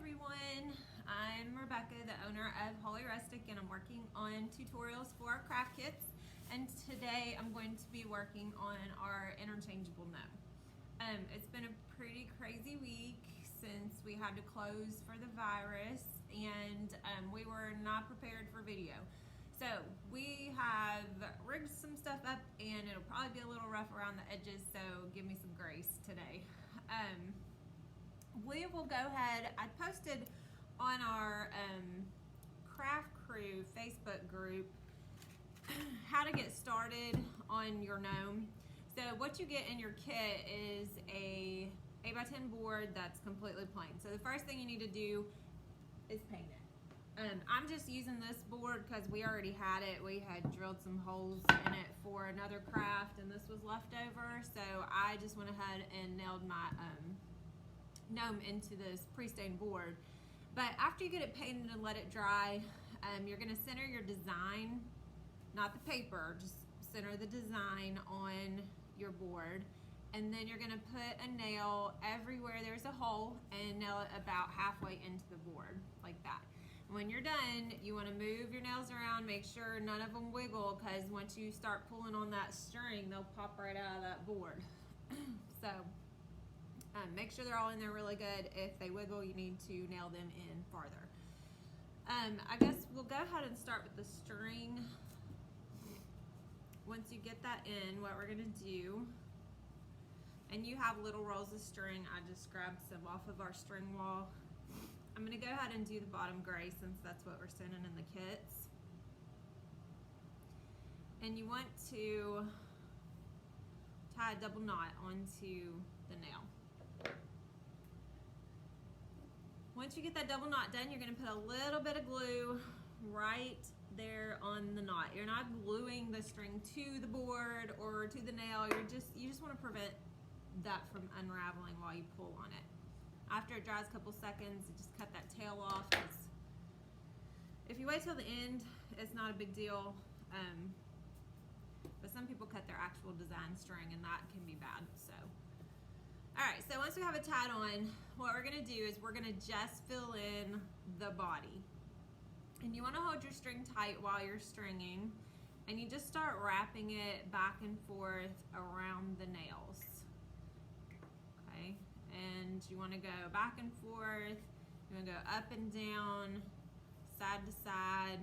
everyone, I'm Rebecca, the owner of Holy Rustic, and I'm working on tutorials for our craft kits. And today I'm going to be working on our interchangeable gnome. It's been a pretty crazy week since we had to close for the virus, and we were not prepared for video. So we have rigged some stuff up, and it'll probably be a little rough around the edges, so give me some grace today. We will go ahead, I posted on our Craft Crew Facebook group how to get started on your gnome. So what you get in your kit is a 8x10 board that's completely plain. So the first thing you need to do is paint it. I'm just using this board because we already had it. We had drilled some holes in it for another craft, and this was left over. So I just went ahead and nailed my gnome into this pre-stained board. But after you get it painted and let it dry, you're going to center your design, not the paper, just center the design on your board, and then you're going to put a nail everywhere there's a hole and nail it about halfway into the board, like that. When you're done, you want to move your nails around, make sure none of them wiggle, because once you start pulling on that string, they'll pop right out of that board. So make sure they're all in there really good. If they wiggle, you need to nail them in farther. I guess we'll go ahead and start with the string. Once you get that in, what we're gonna do, and you have little rolls of string, I just grabbed some off of our string wall. I'm gonna go ahead and do the bottom gray since that's what we're sending in the kits. And you want to tie a double knot onto the nail. Once you get that double knot done, you're going to put a little bit of glue right there on the knot. You're not gluing the string to the board or to the nail. You just want to prevent that from unraveling while you pull on it. After it dries a couple seconds, you just cut that tail off. If you wait till the end, it's not a big deal. But some people cut their actual design string, and that can be bad. So. Alright, so once we have it tied on, what we're going to do is we're going to just fill in the body. And you want to hold your string tight while you're stringing, and you just start wrapping it back and forth around the nails. Okay, and you want to go back and forth, you want to go up and down, side to side.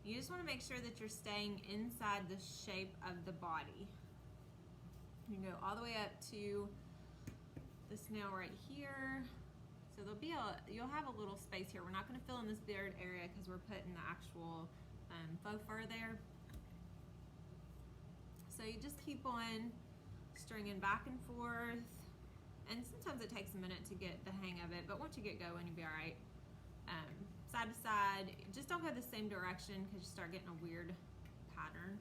You just want to make sure that you're staying inside the shape of the body. You can go all the way up to this nail right here. So you'll have a little space here. We're not going to fill in this beard area because we're putting the actual faux fur there. So you just keep on stringing back and forth, and sometimes it takes a minute to get the hang of it, but once you get going, you'll be all right. Side to side, just don't go the same direction because you start getting a weird pattern.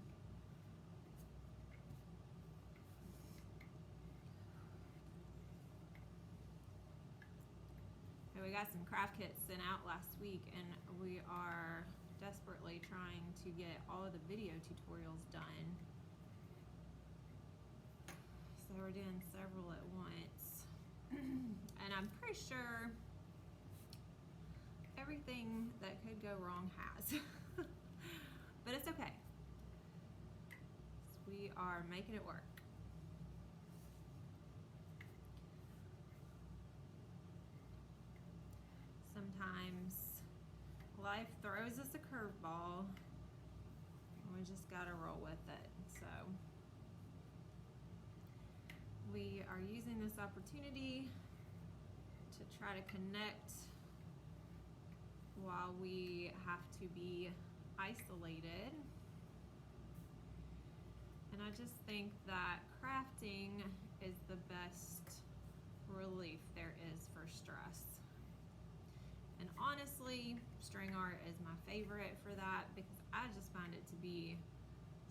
We got some craft kits sent out last week, and we are desperately trying to get all of the video tutorials done. So we're doing several at once. And I'm pretty sure everything that could go wrong has. But it's okay. So we are making it work. Sometimes life throws us a curveball, and we just gotta roll with it. So we are using this opportunity to try to connect while we have to be isolated. And I just think that crafting is the best relief there is for stress. And honestly, string art is my favorite for that because I just find it to be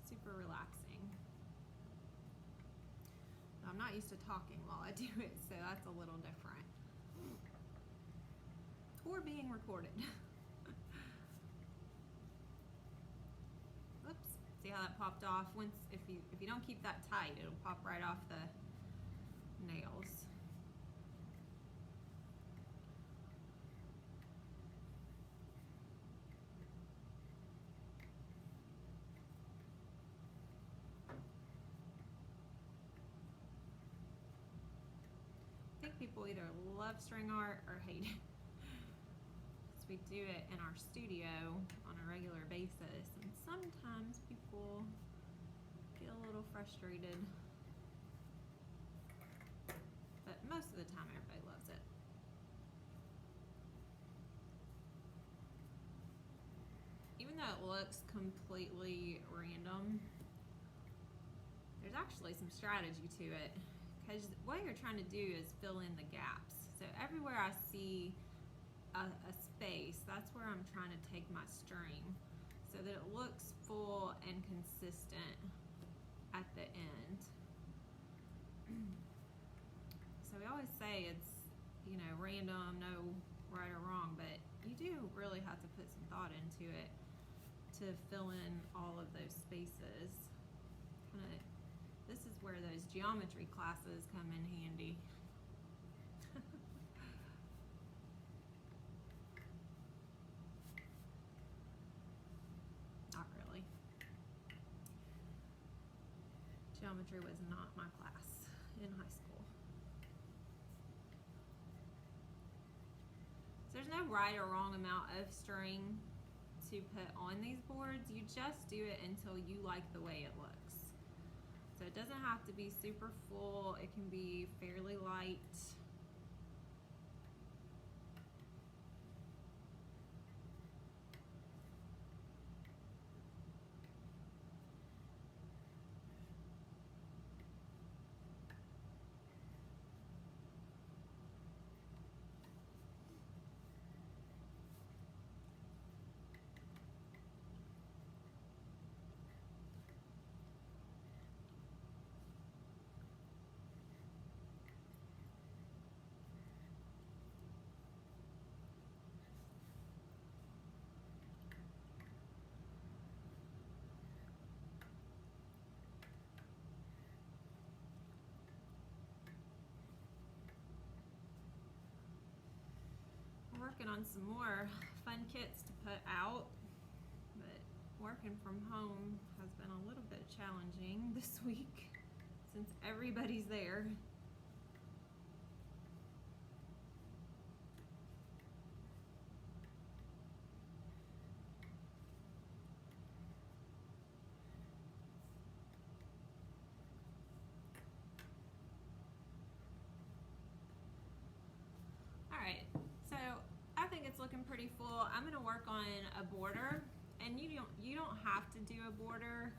super relaxing. I'm not used to talking while I do it, so that's a little different. Or being recorded. Oops, see how that popped off? If you don't keep that tight, it'll pop right off the nails. think people either love string art or hate it. So we do it in our studio on a regular basis, and sometimes people get a little frustrated, but most of the time everybody loves it. Even though it looks completely random, there's actually some strategy to it, because what you're trying to do is fill in the gaps. So everywhere I see a space, that's where I'm trying to take my string so that it looks full and consistent at the end. So we always say it's, you know, random, no right or wrong, but you do really have to put some thought into it to fill in all of those spaces. This is where those geometry classes come in handy. Not really. Geometry was not my class in high school. So there's no right or wrong amount of string to put on these boards. You just do it until you like the way it looks. So it doesn't have to be super full, it can be fairly light. Working on some more fun kits to put out, but working from home has been a little bit challenging this week since everybody's there. Alright, so I think it's looking pretty full. I'm going to work on a border, and you don't have to do a border,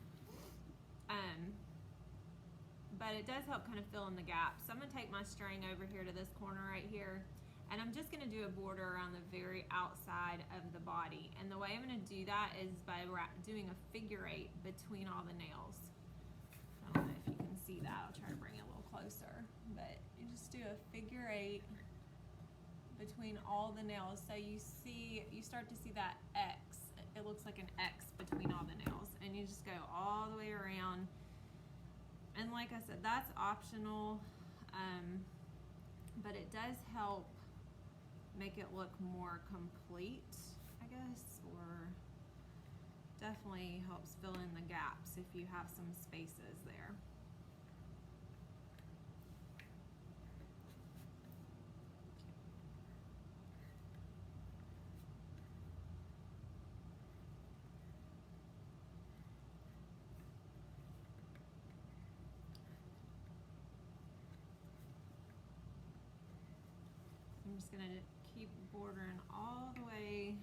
but it does help kind of fill in the gaps. So I'm going to take my string over here to this corner right here, and I'm just going to do a border around the very outside of the body. And the way I'm going to do that is by doing a figure 8 between all the nails. I don't know if you can see that. I'll try to bring it a little closer, but you just do a figure 8 between all the nails. So you start to see that X. It looks like an X between all the nails, and you just go all the way around. And like I said, that's optional, but it does help make it look more complete, I guess, or definitely helps fill in the gaps if you have some spaces there. I'm just going to keep bordering all the way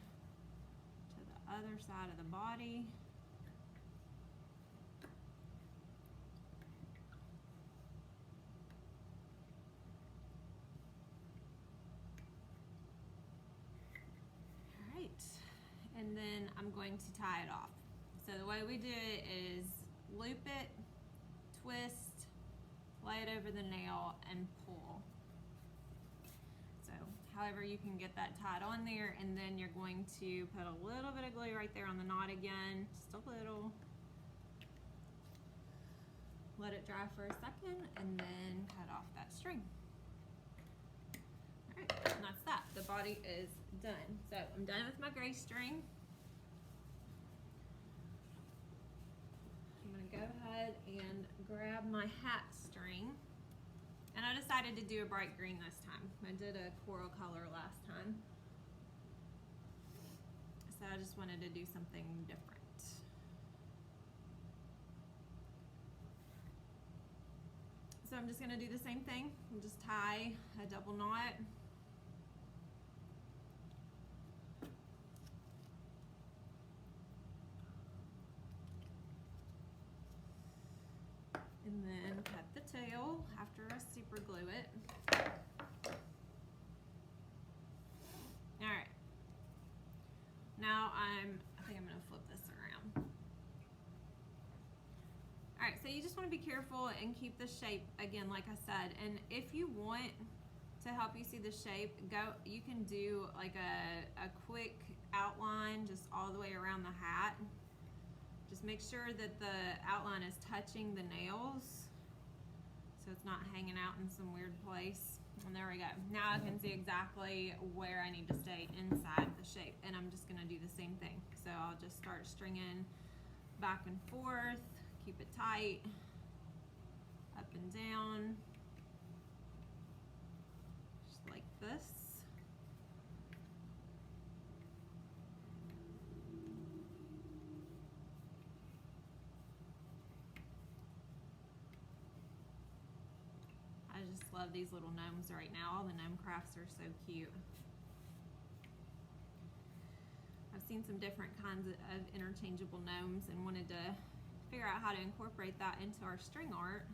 to the other side of the body. All right, and then I'm going to tie it off. So the way we do it is loop it, twist, lay it over the nail, and pull. However you can get that tied on there, and then you're going to put a little bit of glue right there on the knot again, just a little. Let it dry for a second, and then cut off that string. All right, and that's that. The body is done. So I'm done with my gray string. I'm gonna go ahead and grab my hat string. And I decided to do a bright green this time. I did a coral color last time. So I just wanted to do something different. So I'm just gonna do the same thing. And just tie a double knot. And then cut the tail after I super glue it. All right. Now I think I'm gonna flip this around. All right, so you just wanna be careful and keep the shape, again, like I said. And if you want to help you see the shape, you can do like a quick outline just all the way around the hat. Just make sure that the outline is touching the nails so it's not hanging out in some weird place. And there we go. Now I can see exactly where I need to stay inside the shape. And I'm just gonna do the same thing. So I'll just start stringing back and forth, keep it tight, up and down, just like this. I just love these little gnomes right now. All the gnome crafts are so cute. I've seen some different kinds of interchangeable gnomes and wanted to figure out how to incorporate that into our string art.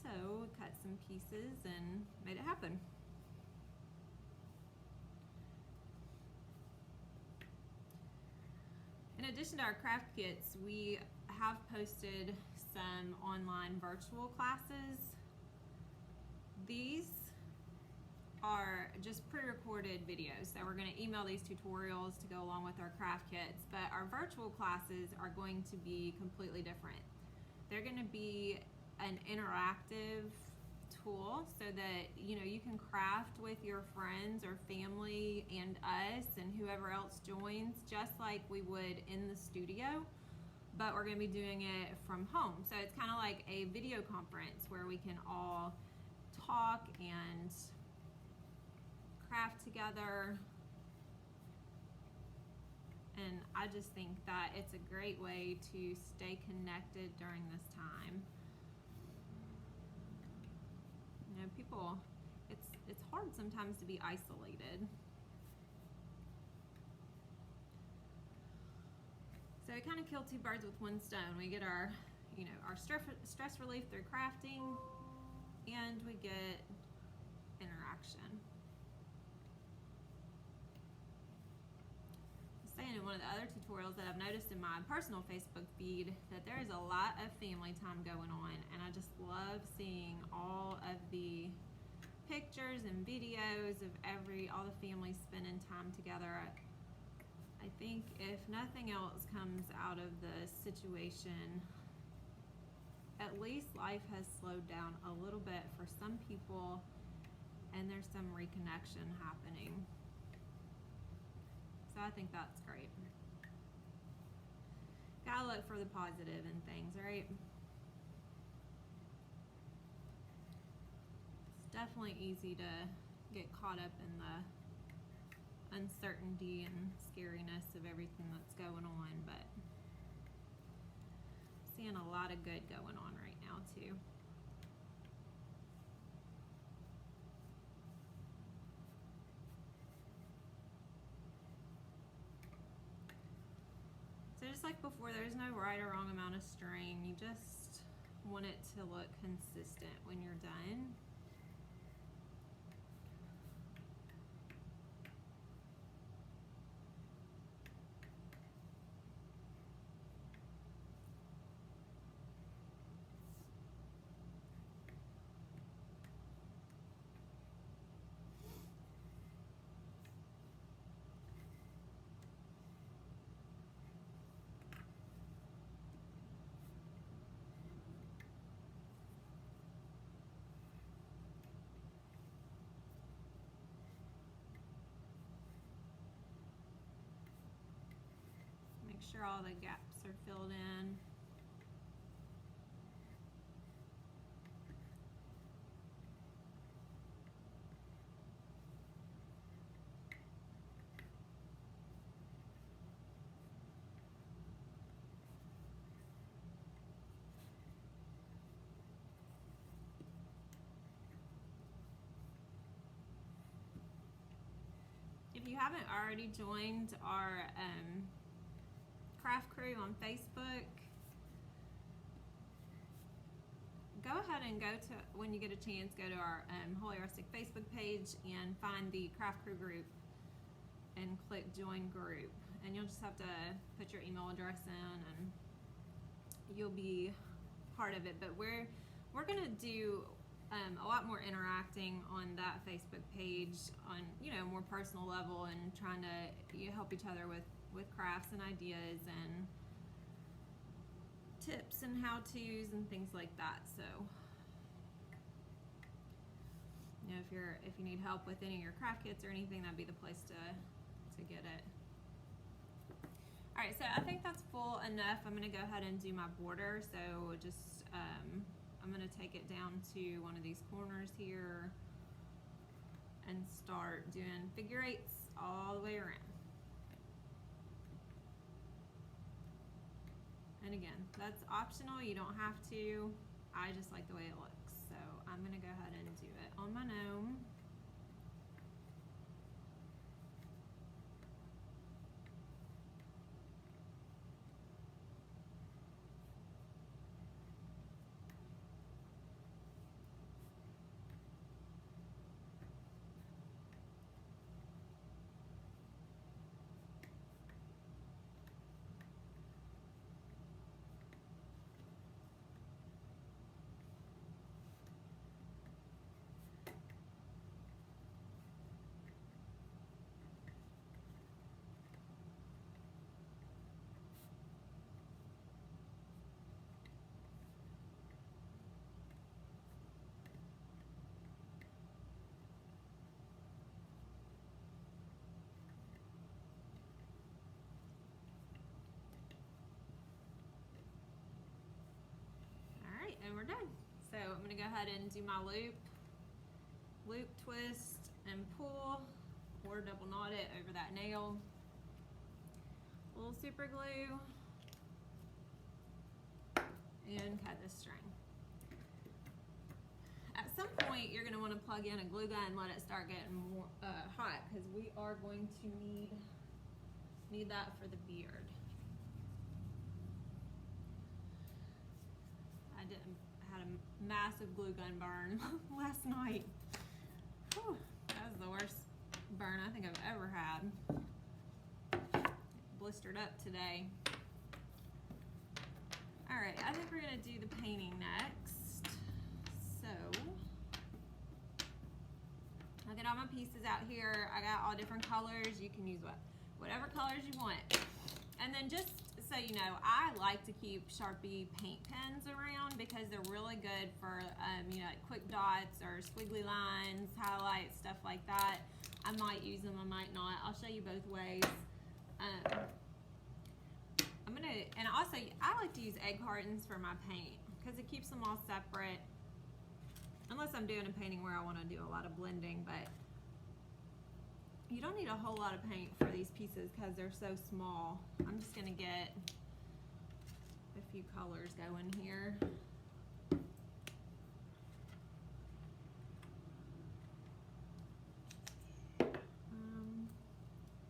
So we cut some pieces and made it happen. In addition to our craft kits, we have posted some online virtual classes. These are just pre-recorded videos, so we're going to email these tutorials to go along with our craft kits, but our virtual classes are going to be completely different. They're going to be an interactive tool so that you can craft with your friends or family and us and whoever else joins, just like we would in the studio, but we're going to be doing it from home. So it's kind of like a video conference where we can all talk and craft together. And I just think that it's a great way to stay connected during this time. People, it's hard sometimes to be isolated. So we kind of kill two birds with one stone. We get our, our stress relief through crafting, and we get interaction. I was saying in one of the other tutorials that I've noticed in my personal Facebook feed that there is a lot of family time going on, and I just love seeing all of the pictures and videos of all the families spending time together. I think if nothing else comes out of the situation, at least life has slowed down a little bit for some people, and there's some reconnection happening. So I think that's great. Gotta look for the positive in things, right? It's definitely easy to get caught up in the uncertainty and scariness of everything that's going on, but seeing a lot of good going on right now too. So just like before, there's no right or wrong amount of string. You just want it to look consistent when you're done. Make sure all the gaps are filled in. you haven't already joined our craft crew on Facebook, go ahead and go to, when you get a chance, go to our Holy Rustic Facebook page and find the craft crew group and click join group, and you'll just have to put your email address in and you'll be part of it. But we're gonna do a lot more interacting on that Facebook page on, you know, more personal level, and trying to help each other with crafts and ideas and tips and how-tos and things like that. So, you know, if you need help with any of your craft kits or anything, that'd be the place to get it. All right, so I think that's full enough. I'm gonna go ahead and do my border. So just I'm gonna take it down to one of these corners here and start doing figure eights all the way around. And again, that's optional, you don't have to. I just like the way it looks. So I'm gonna go ahead and do it on my gnome. And we're done. So I'm going to go ahead and do my loop, twist, and pull, or double knot it over that nail. A little super glue, and cut this string. At some point, you're going to want to plug in a glue gun and let it start getting more hot, because we are going to need that for the beard. I had a massive glue gun burn last night. Whew, that was the worst burn I think I've ever had. Blistered up today. All right, I think we're gonna do the painting next. So, I got all my pieces out here. I got all different colors. You can use whatever colors you want. And then just so you know, I like to keep Sharpie paint pens around because they're really good for, you know, like quick dots or squiggly lines, highlights, stuff like that. I might use them, I might not. I'll show you both ways. And also, I like to use egg cartons for my paint because it keeps them all separate. Unless I'm doing a painting where I want to do a lot of blending, but you don't need a whole lot of paint for these pieces because they're so small. I'm just gonna get a few colors going here. What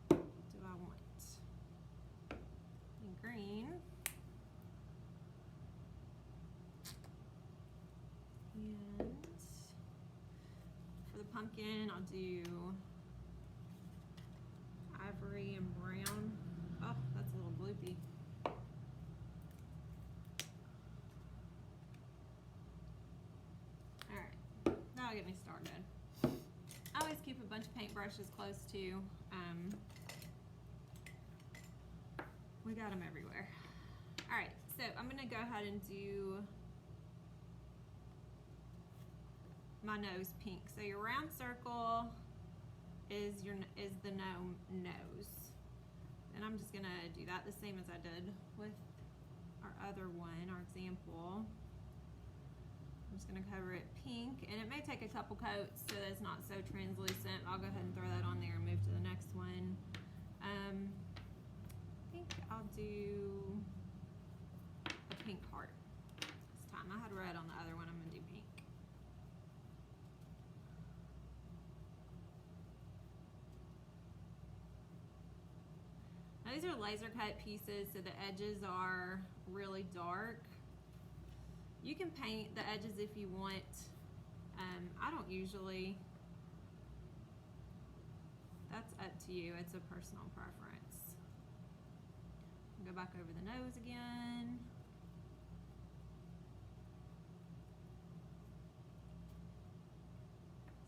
do I want? Green. And for the pumpkin, I'll do ivory and brown. Oh, that's a little gloopy. Alright, that'll get me started. I always keep a bunch of paintbrushes close to. We got them everywhere. Alright, so I'm going to go ahead and do my nose pink. So your round circle is the gnome nose, and I'm just gonna do that the same as I did with our other one, our example. I'm just gonna cover it pink, and it may take a couple coats so that it's not so translucent. I'll go ahead and throw that on there and move to the next one. I think I'll do a pink heart this time. I had red on the other one. I'm gonna do pink. those are laser cut pieces, so the edges are really dark. You can paint the edges if you want. I don't usually. That's up to you. It's a personal preference. Go back over the nose again.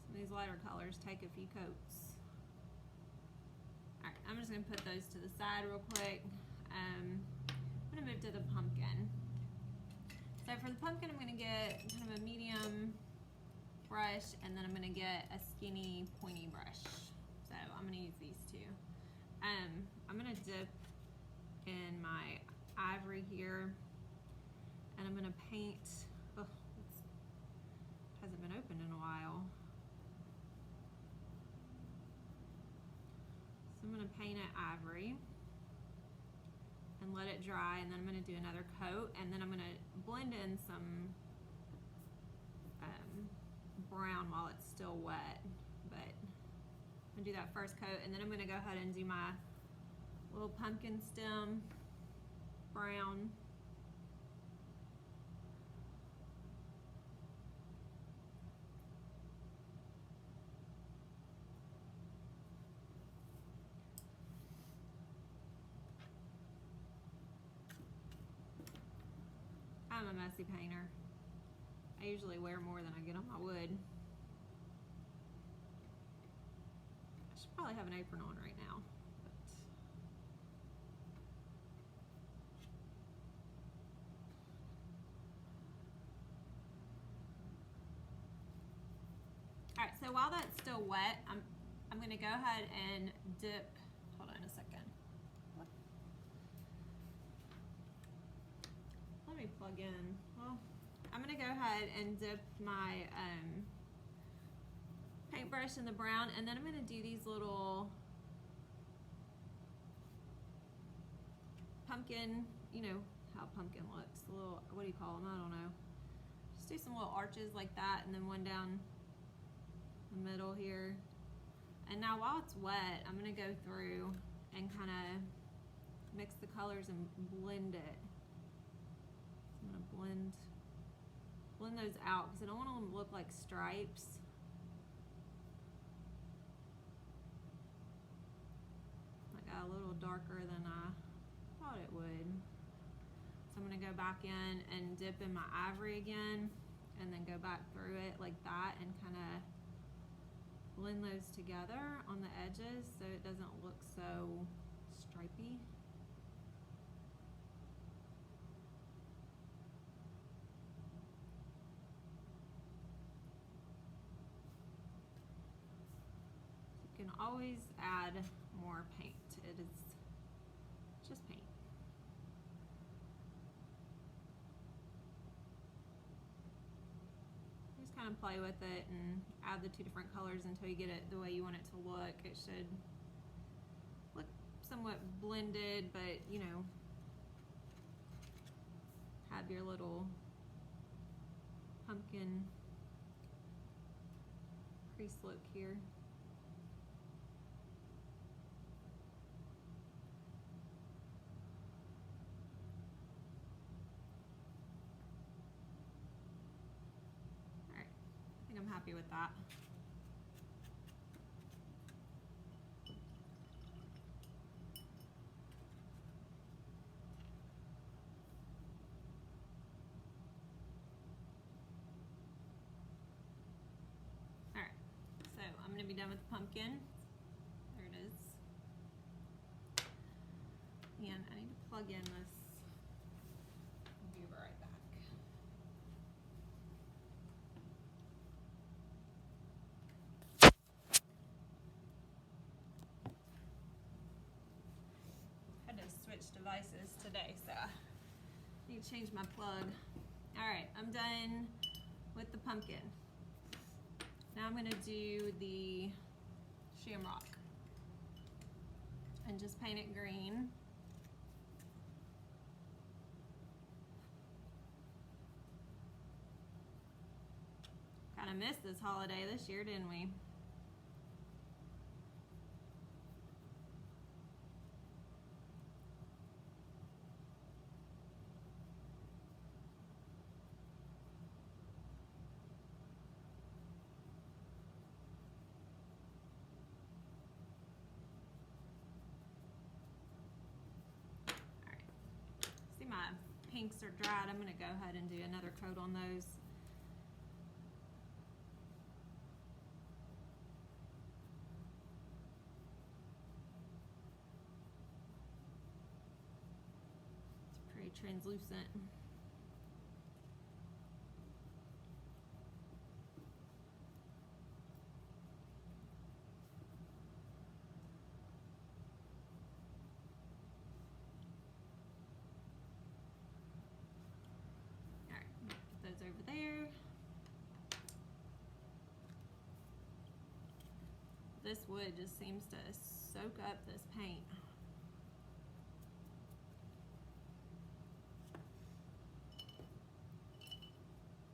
Some of these lighter colors take a few coats. All right, I'm just gonna put those to the side real quick. I'm gonna move to the pumpkin. So for the pumpkin, I'm gonna get kind of a medium brush, and then I'm gonna get a skinny pointy brush. So I'm gonna use these two. I'm gonna dip in my ivory here, and I'm gonna paint. Oh, it hasn't been opened in a while. So I'm gonna paint it ivory and let it dry, and then I'm gonna do another coat, and then I'm gonna blend in some brown while it's still wet. But I'm gonna do that first coat, and then I'm gonna go ahead and do my little pumpkin stem brown. I'm a messy painter. I usually wear more than I get on my wood. I should probably have an apron on right now. All right, so while that's still wet, I'm gonna go ahead and dip. Hold on a second. Let me plug in. Well, I'm gonna go ahead and dip my paintbrush in the brown, and then I'm gonna do these little pumpkin, you know how pumpkin looks, a little, what do you call them? I don't know. Just do some little arches like that, and then one down the middle here. And now while it's wet, I'm gonna go through and kind of mix the colors and blend it. So I'm gonna blend those out because I don't want them to look like stripes. I got a little darker than I thought it would. So I'm gonna go back in and dip in my ivory again, and then go back through it like that and kind of blend those together on the edges so it doesn't look so stripy. You can always add more paint. It is just paint. Just kind of play with it and add the two different colors until you get it the way you want it to look. It should look somewhat blended, but you know, have your little pumpkin crease look here. I'm happy with that. All right, so I'm going to be done with the pumpkin. There it is. And I need to plug in this. I'll be right back. Switch devices today, so I need to change my plug. All right, I'm done with the pumpkin. Now I'm gonna do the shamrock and just paint it green. Kind of missed this holiday this year, didn't we? pinks are dried, I'm gonna go ahead and do another coat on those. It's pretty translucent. Over there. This wood just seems to soak up this paint.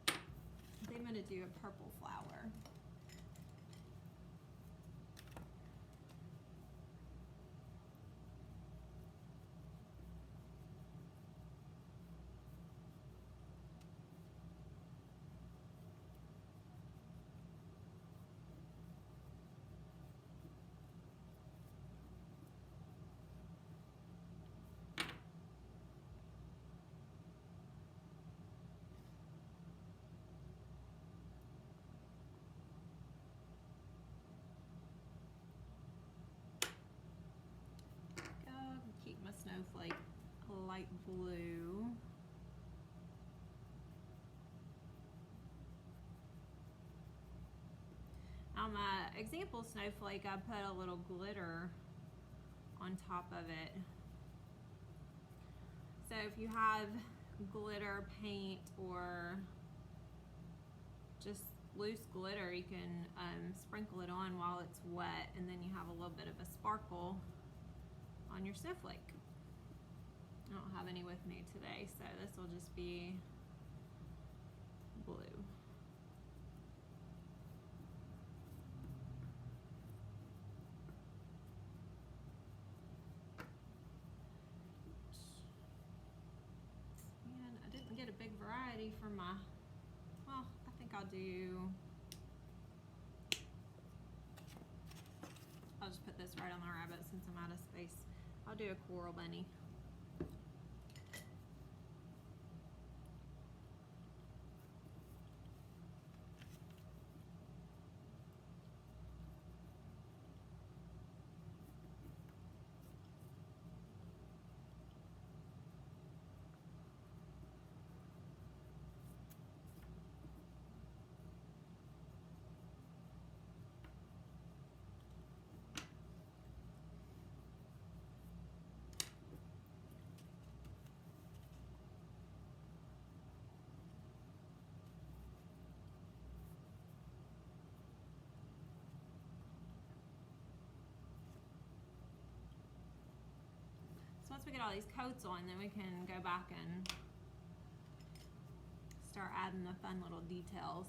I think I'm going to do a purple flower. Keep my snowflake light blue. On my example snowflake, I put a little glitter on top of it. So if you have glitter paint or just loose glitter, you can sprinkle it on while it's wet, and then you have a little bit of a sparkle on your snowflake. I don't have any with me today, so this will just be blue. And I didn't get a big variety for my, well, I think I'll just put this right on the rabbit since I'm out of space. I'll do a coral bunny. Once we get all these coats on, then we can go back and start adding the fun little details.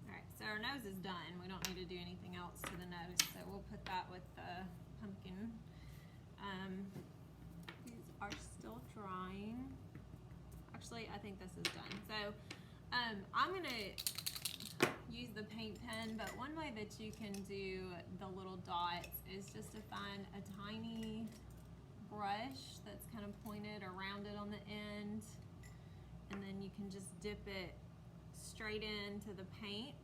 Alright, so our nose is done. We don't need to do anything else to the nose, so we'll put that with the pumpkin. These are still drying. Actually, I think this is done. So I'm gonna use the paint pen, but one way that you can do the little dots is just to find a tiny brush that's kind of pointed or rounded on the end, and then you can just dip it straight into the paint.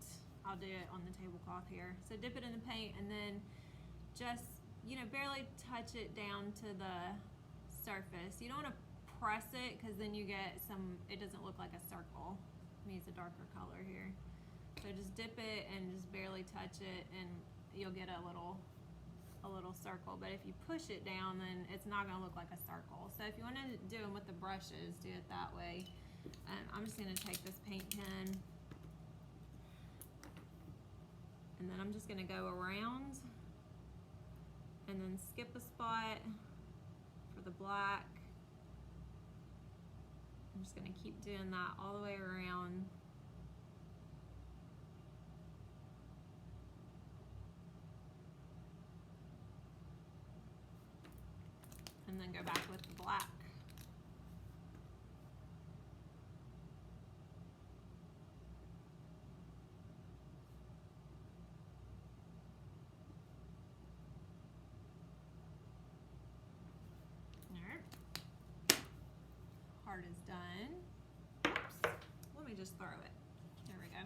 I'll do it on the tablecloth here. So dip it in the paint and then just, you know, barely touch it down to the surface. You don't want to press it because then you get some, it doesn't look like a circle. Let me use a darker color here. So just dip it and just barely touch it and you'll get a little circle. But if you push it down, then it's not going to look like a circle. So if you want to do them with the brushes, do it that way. I'm just going to take this paint pen and then I'm just going to go around and then skip a spot for the black. I'm just going to keep doing that all the way around. And and then go back with the black. Part is done. Oops. Let me just throw it. There we go.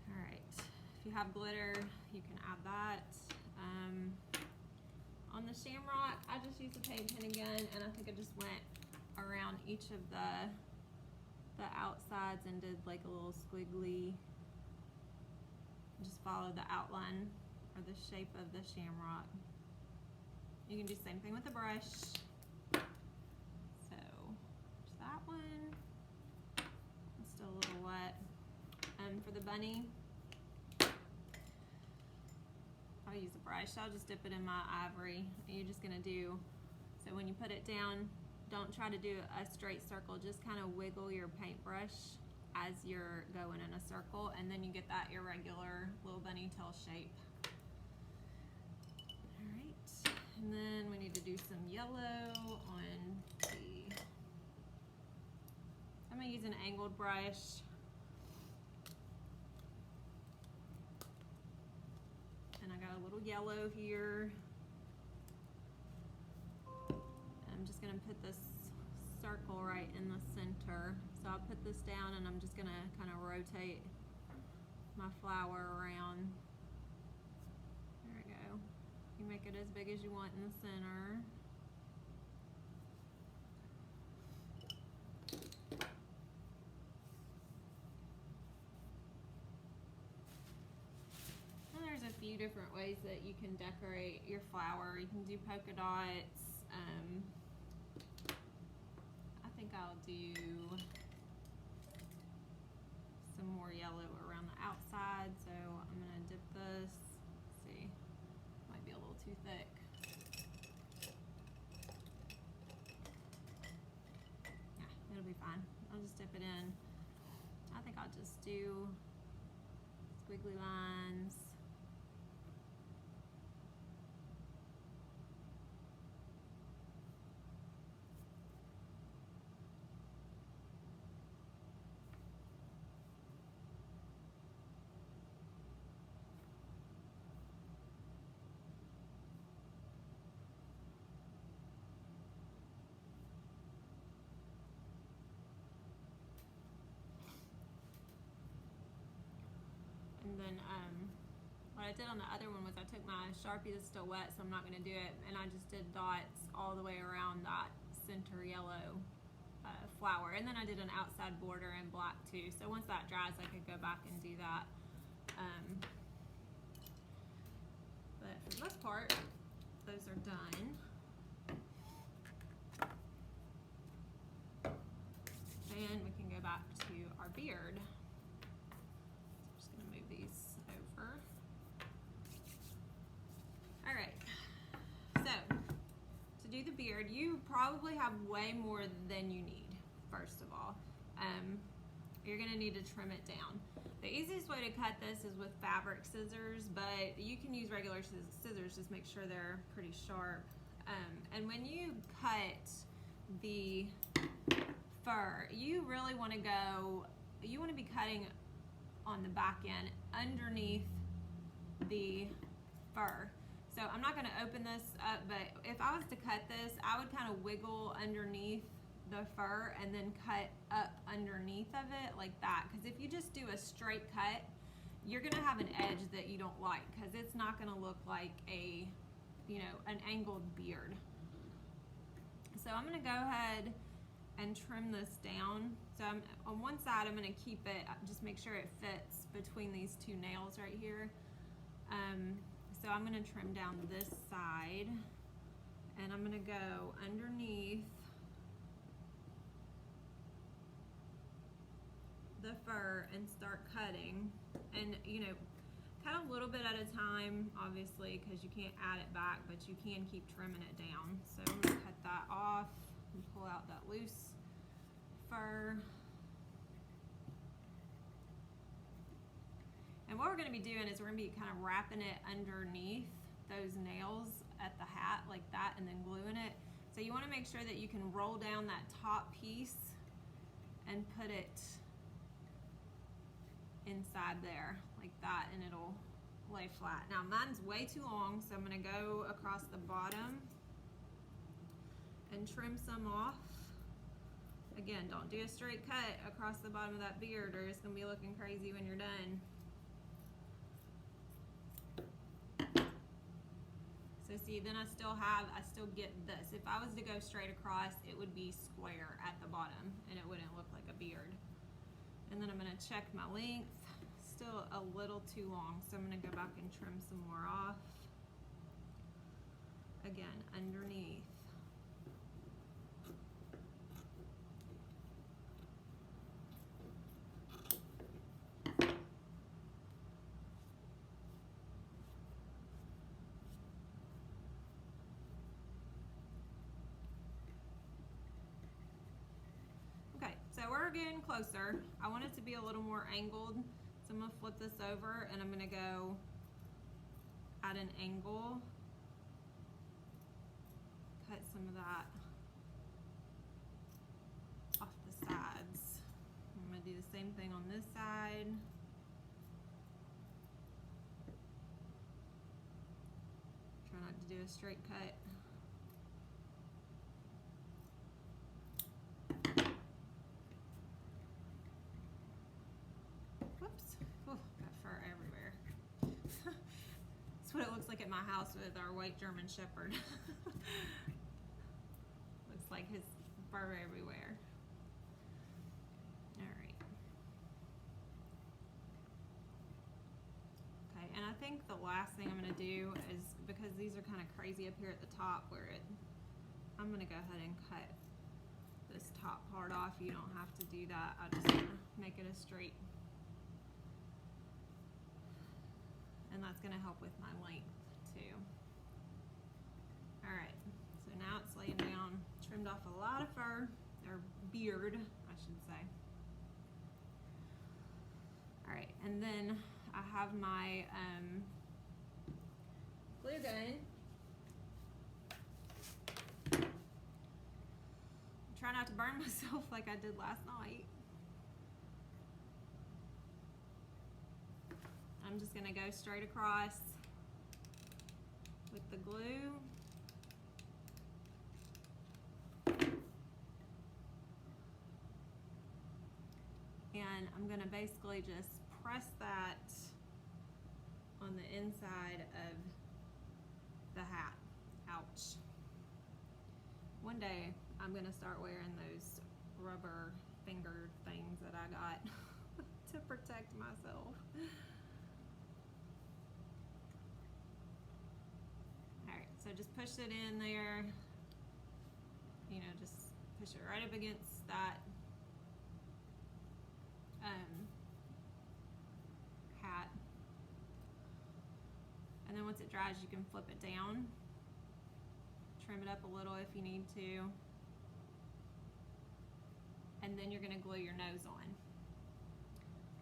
All right. If you have glitter, you can add that. On the shamrock, I just used a paint pen again, and I think I just went around each of the outsides and did like a little squiggly. Just follow the outline or the shape of the shamrock. You can do the same thing with the brush. That one, it's still a little wet. For the bunny, I'll use a brush. I'll just dip it in my ivory. You're just gonna do, so when you put it down, don't try to do a straight circle, just kind of wiggle your paintbrush as you're going in a circle, and then you get that irregular little bunny tail shape. All right, and then we need to do some yellow on the, I'm gonna use an angled brush. And I got a little yellow here. I'm just gonna put this circle right in the center. So I'll put this down and I'm just gonna kind of rotate my flower around. There we go. You make it as big as you want in the center. A few different ways that you can decorate your flower. You can do polka dots. I think I'll do some more yellow around the outside. So I'm gonna dip this. Let's see, might be a little too thick. Yeah, it'll be fine. I'll just dip it in. I think I'll just do squiggly lines. And then what I did on the other one was I took my Sharpie that's still wet, so I'm not going to do it, and I just did dots all the way around that center yellow flower. And then I did an outside border in black too, so once that dries I could go back and do that. But for the most part, those are done. And we can go back to our beard. These over. All right, so to do the beard, you probably have way more than you need. First of all, you're gonna need to trim it down. The easiest way to cut this is with fabric scissors, but you can use regular scissors, just make sure they're pretty sharp. And when you cut the fur, you really want to go, you want to be cutting on the back end underneath the fur. So I'm not going to open this up, but if I was to cut this, I would kind of wiggle underneath the fur and then cut up underneath of it like that, because if you just do a straight cut, you're going to have an edge that you don't like, because it's not going to look like a, you know, an angled beard. So I'm going to go ahead and trim this down. So I'm, on one side I'm going to keep it, just make sure it fits between these two nails right here. So I'm going to trim down this side, and I'm going to go underneath the fur and start cutting, and you know, cut a little bit at a time, obviously, because you can't add it back, but you can keep trimming it down. So I'm going to cut that off and pull out that loose fur. And what we're going to be doing is we're going to be kind of wrapping it underneath those nails at the hat like that and then gluing it. So you want to make sure that you can roll down that top piece and put it inside there like that, and it'll lay flat. Now mine's way too long, so I'm going to go across the bottom and trim some off. Again, don't do a straight cut across the bottom of that beard or it's going to be looking crazy when you're done. So see, then I still get this. If I was to go straight across, it would be square at the bottom and it wouldn't look like a beard. And then I'm going to check my length. Still a little too long, so I'm going to go back and trim some more off. Again, underneath. Okay, so we're getting closer. I want it to be a little more angled. So I'm going to flip this over and I'm going to go at an angle, cut some of that off the sides. I'm going to do the same thing on this side. Try not to do a straight cut. That's what it looks like at my house with our white German Shepherd. Looks like his fur everywhere. Alright. Okay, and I think the last thing I'm going to do is, because these are kind of crazy up here at the top where I'm going to go ahead and cut this top part off. You don't have to do that. I just want to make it a straight. And that's going to help with my length too. Alright, so now it's laying down, trimmed off a lot of fur, or beard, I should say. Alright, and then I have my glue gun. Try not to burn myself like I did last night. I'm just going to go straight across with the glue. And I'm going to basically just press that on the inside of the hat. Ouch. One day I'm going to start wearing those rubber finger things that I got to protect myself. So just push it in there, you know, just push it right up against that hat. And then once it dries, you can flip it down, trim it up a little if you need to. And then you're going to glue your nose on.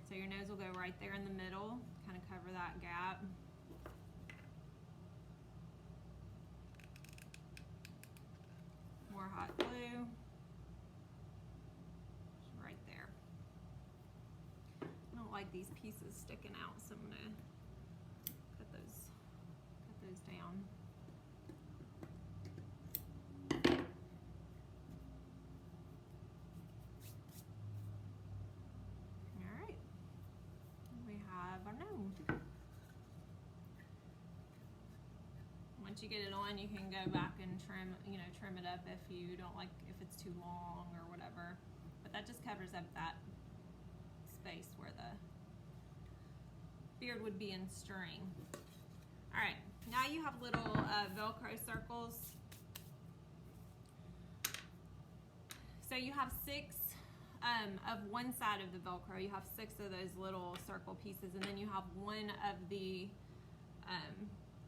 So your nose will go right there in the middle, kind of cover that gap. More hot glue right there. I don't like these pieces sticking out, so I'm gonna cut those down. All right, we have our gnome. Once you get it on, you can go back and trim it up if you don't like, if it's too long or whatever. But that just covers up that space where the beard would be in string. All right, now you have little Velcro circles. So you have 6 of one side of the Velcro. You have 6 of those little circle pieces, and then you have one of the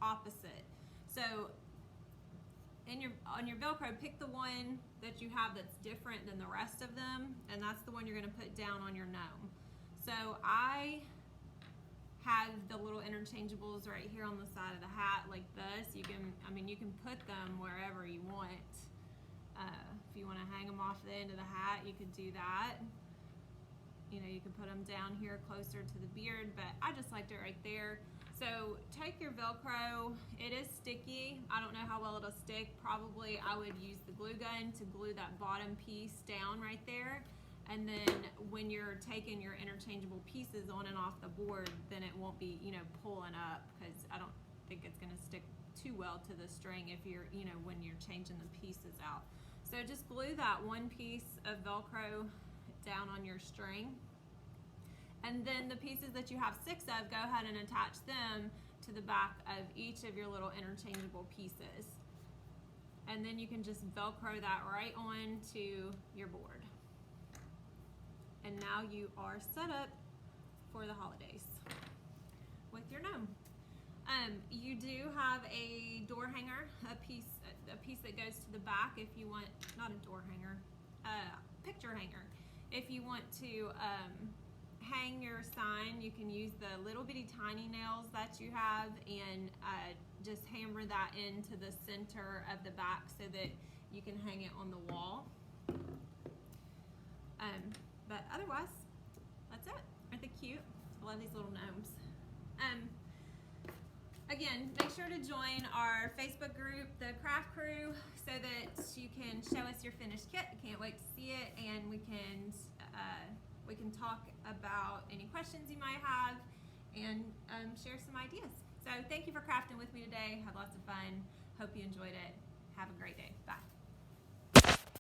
opposite. So on your Velcro, pick the one that you have that's different than the rest of them, and that's the one you're going to put down on your gnome. So I have the little interchangeables right here on the side of the hat like this. You can, you can put them wherever you want. If you want to hang them off the end of the hat, you could do that. You know, you can put them down here closer to the beard, but I just liked it right there. So take your Velcro. It is sticky. I don't know how well it'll stick. Probably I would use the glue gun to glue that bottom piece down right there. And then when you're taking your interchangeable pieces on and off the board, then it won't be, you know, pulling up, because I don't think it's going to stick too well to the string if you're, you know, when you're changing the pieces out. So just glue that one piece of Velcro down on your string. And then the pieces that you have 6 of, go ahead and attach them to the back of each of your little interchangeable pieces. And then you can just Velcro that right on to your board. And now you are set up for the holidays with your gnome. You do have a door hanger, a piece that goes to the back if you want, not a door hanger, picture hanger. If you want to hang your sign, you can use the little bitty tiny nails that you have and just hammer that into the center of the back so that you can hang it on the wall. But otherwise, that's it. Aren't they cute? I love these little gnomes. Again, make sure to join our Facebook group, the Craft Crew, so that you can show us your finished kit. I can't wait to see it, and we can talk about any questions you might have and share some ideas. So thank you for crafting with me today. Had lots of fun. Hope you enjoyed it. Have a great day. Bye.